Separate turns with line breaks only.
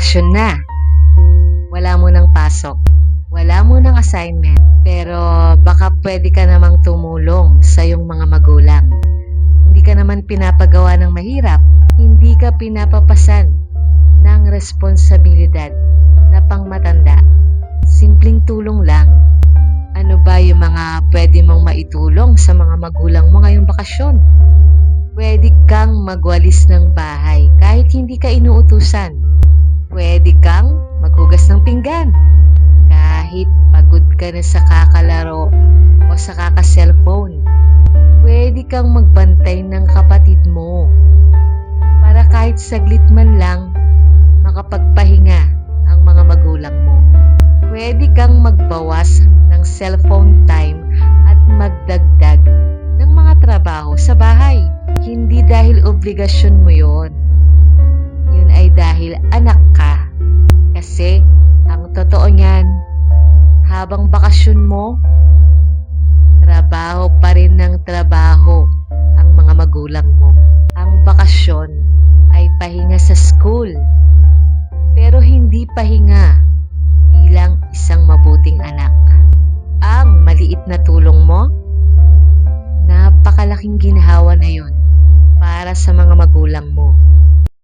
Bakasyon na. Wala mo ng pasok. Wala mo ng assignment. Pero baka pwede ka namang tumulong sa iyong mga magulang. Hindi ka naman pinapagawa ng mahirap. Hindi ka pinapapasan ng responsibilidad na pangmatanda. Simpleng tulong lang. Ano ba yung mga pwede mong maitulong sa mga magulang mo ngayong bakasyon? Pwede kang magwalis ng bahay kahit hindi ka inuutusan. Pwede kang maghugas ng pinggan kahit pagod ka na sa kakalaro o sa kaka-cellphone. Pwede kang magbantay ng kapatid mo para kahit saglit man lang makapagpahinga ang mga magulang mo. Pwede kang magbawas ng cellphone time at magdagdag ng mga trabaho sa bahay. Hindi dahil obligasyon mo yon. Yun ay dahil anak ka. Kasi ang totoo niyan, habang bakasyon mo, trabaho pa rin ng trabaho ang mga magulang mo. Ang bakasyon ay pahinga sa school, pero hindi pahinga bilang isang mabuting anak. Ang maliit na tulong mo, napakalaking ginhawa na yon para sa mga magulang mo.